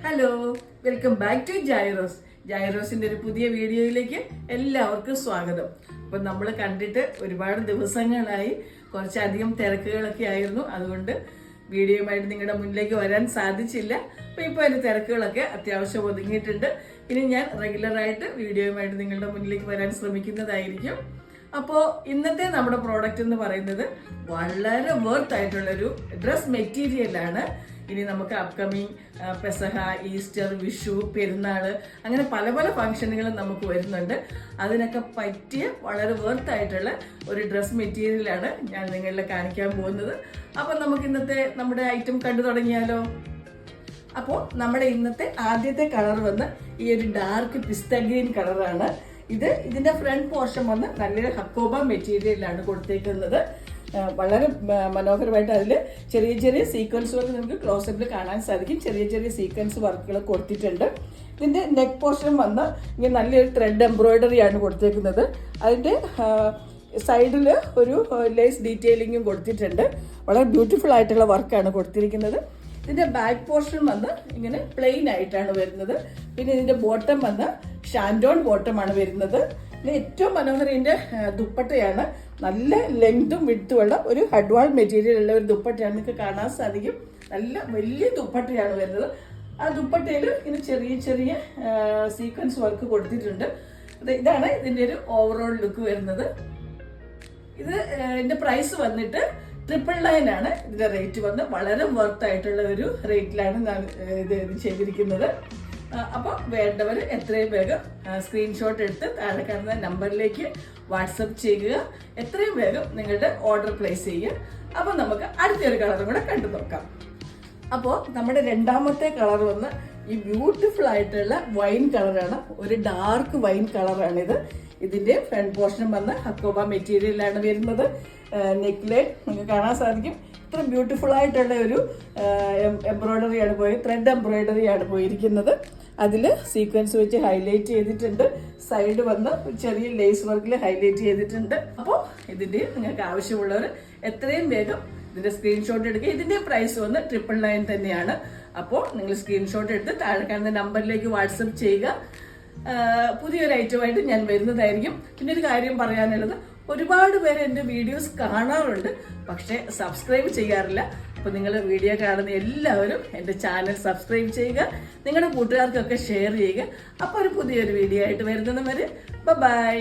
Hello, welcome back to Gyros. ജൈറോസിന്റെ ഒരു പുതിയ വീഡിയോയിലേക്ക് എല്ലാവർക്കും സ്വാഗതം. അപ്പൊ നമ്മൾ കണ്ടിട്ട് ഒരുപാട് ദിവസങ്ങളായി, കുറച്ചധികം തിരക്കുകളൊക്കെ ആയിരുന്നു. അതുകൊണ്ട് വീഡിയോയുമായിട്ട് നിങ്ങളുടെ മുന്നിലേക്ക് വരാൻ സാധിച്ചില്ല. അപ്പൊ ഇപ്പൊ അതിന്റെ തിരക്കുകളൊക്കെ അത്യാവശ്യം ഒതുങ്ങിയിട്ടുണ്ട്. ഇനി ഞാൻ റെഗുലറായിട്ട് വീഡിയോയുമായിട്ട് നിങ്ങളുടെ മുന്നിലേക്ക് വരാൻ ശ്രമിക്കുന്നതായിരിക്കും. അപ്പോൾ ഇന്നത്തെ നമ്മുടെ പ്രോഡക്റ്റ് എന്ന് പറയുന്നത് വളരെ വർത്ത് ആയിട്ടുള്ളൊരു ഡ്രസ് മെറ്റീരിയലാണ്. ഇനി നമുക്ക് അപ്കമിങ് പെസഹ, ഈസ്റ്റർ, വിഷു, പെരുന്നാള്, അങ്ങനെ പല പല ഫംഗ്ഷനുകളും നമുക്ക് വരുന്നുണ്ട്. അതിനൊക്കെ പറ്റിയ വളരെ വർത്ത് ആയിട്ടുള്ള ഒരു ഡ്രസ് മെറ്റീരിയലാണ് ഞാൻ നിങ്ങളെ കാണിക്കാൻ പോകുന്നത്. അപ്പം നമുക്ക് ഇന്നത്തെ നമ്മുടെ ഐറ്റം കണ്ടു തുടങ്ങിയാലോ. അപ്പോൾ നമ്മുടെ ഇന്നത്തെ ആദ്യത്തെ കളർ വന്ന് ഈ ഒരു ഡാർക്ക് പിസ്ത ഗ്രീൻ കളറാണ്. ഇതിന്റെ ഫ്രണ്ട് പോർഷൻ വന്ന് നല്ലൊരു ഹക്കോബ മെറ്റീരിയലാണ് കൊടുത്തേക്കുന്നത്. വളരെ മനോഹരമായിട്ട് അതിൽ ചെറിയ ചെറിയ സീക്വൻസ് വർക്ക് നമുക്ക് ക്ലോസപ്പിൽ കാണാൻ സാധിക്കും. ചെറിയ ചെറിയ സീക്വൻസ് വർക്കുകൾ കൊടുത്തിട്ടുണ്ട്. ഇതിന്റെ നെക്ക് പോർഷൻ വന്ന് ഇങ്ങനെ നല്ലൊരു ത്രെഡ് എംബ്രോയിഡറി ആണ് കൊടുത്തേക്കുന്നത്. അതിന്റെ സൈഡിൽ ഒരു ലേസ് ഡീറ്റെയിലിങ്ങും കൊടുത്തിട്ടുണ്ട്. വളരെ ബ്യൂട്ടിഫുൾ ആയിട്ടുള്ള വർക്കാണ് കൊടുത്തിരിക്കുന്നത്. ഇതിന്റെ ബാക്ക് പോർഷൻ വന്ന് ഇങ്ങനെ പ്ലെയിൻ ആയിട്ടാണ് വരുന്നത്. പിന്നെ ഇതിന്റെ ബോട്ടം വന്ന് ഷാൻഡോൺ ബോട്ടമാണ് വരുന്നത്. പിന്നെ ഏറ്റവും മനോഹരം ഇതിന്റെ ദുപ്പട്ടയാണ്. നല്ല ലെങ്തും വിഡ്ത്തുമുള്ള ഒരു ഹഡ്വാൾ മെറ്റീരിയൽ ഉള്ള ഒരു ദുപ്പട്ടയാണ്. നിങ്ങൾക്ക് കാണാൻ സാധിക്കും. നല്ല വലിയ ദുപ്പട്ടയാണ് വരുന്നത്. ആ ദുപ്പട്ടയിൽ ഇങ്ങനെ ചെറിയ ചെറിയ സീക്വൻസ് വർക്ക് കൊടുത്തിട്ടുണ്ട്. ഇതാണ് ഇതിന്റെ ഒരു ഓവറോൾ ലുക്ക് വരുന്നത്. ഇതിന്റെ പ്രൈസ് വന്നിട്ട് 999 ആണ്. ഇതിന്റെ റേറ്റ് വന്ന് വളരെ വർത്ത് ആയിട്ടുള്ള ഒരു റേറ്റിലാണ് ഞാൻ ഇത് ചെയ്തിരിക്കുന്നത്. അപ്പോൾ വേണ്ടവർ എത്രയും വേഗം സ്ക്രീൻഷോട്ട് എടുത്ത് താഴെ കാണുന്ന നമ്പറിലേക്ക് വാട്സപ്പ് ചെയ്യുക. എത്രയും വേഗം നിങ്ങളുടെ ഓർഡർ പ്ലേസ് ചെയ്യുക. അപ്പോൾ നമുക്ക് അടുത്തൊരു കളറും കൂടെ കണ്ടു നോക്കാം. അപ്പോൾ നമ്മുടെ രണ്ടാമത്തെ കളർ വന്ന് ഈ ബ്യൂട്ടിഫുൾ ആയിട്ടുള്ള വൈൻ കളറാണ്. ഒരു ഡാർക്ക് വൈൻ കളറാണിത്. ഇതിന്റെ ഫ്രണ്ട് പോർഷൻ വന്ന് ഹക്കോബ മെറ്റീരിയലാണ് വരുന്നത്. നെക്ക് ലൈൻ നിങ്ങൾക്ക് കാണാൻ സാധിക്കും. ഇത്ര ബ്യൂട്ടിഫുൾ ആയിട്ടുള്ള ഒരു എംബ്രോയിഡറിയാണ് ത്രെഡ് എംബ്രോയിഡറിയാണ് പോയിരിക്കുന്നത്. അതിൽ സീക്വൻസ് വെച്ച് ഹൈലൈറ്റ് ചെയ്തിട്ടുണ്ട്. സൈഡ് വന്ന് ചെറിയ ലേസ് വർക്കിൽ ഹൈലൈറ്റ് ചെയ്തിട്ടുണ്ട്. അപ്പോൾ ഇതിന്റെ നിങ്ങൾക്ക് ആവശ്യമുള്ളവർ എത്രയും വേഗം ഇതിന്റെ സ്ക്രീൻഷോട്ട് എടുക്കുക. ഇതിന്റെ പ്രൈസ് വന്ന് 999 തന്നെയാണ്. അപ്പോൾ നിങ്ങൾ സ്ക്രീൻഷോട്ട് എടുത്ത് താഴെ കാണുന്ന നമ്പറിലേക്ക് വാട്സപ്പ് ചെയ്യുക. പുതിയൊരു ഐറ്റമായിട്ട് ഞാൻ വരുന്നതായിരിക്കും. പിന്നെ ഒരു കാര്യം പറയാനുള്ളത്, ഒരുപാട് പേര് എൻ്റെ വീഡിയോസ് കാണാറുണ്ട്, പക്ഷെ സബ്സ്ക്രൈബ് ചെയ്യാറില്ല. അപ്പോൾ നിങ്ങൾ വീഡിയോ കാണുന്ന എല്ലാവരും എൻ്റെ ചാനൽ സബ്സ്ക്രൈബ് ചെയ്യുക. നിങ്ങളുടെ കൂട്ടുകാർക്കൊക്കെ ഷെയർ ചെയ്യുക. അപ്പോൾ ഒരു പുതിയൊരു വീഡിയോ ആയിട്ട് വരുന്നത് വരെ ബൈ.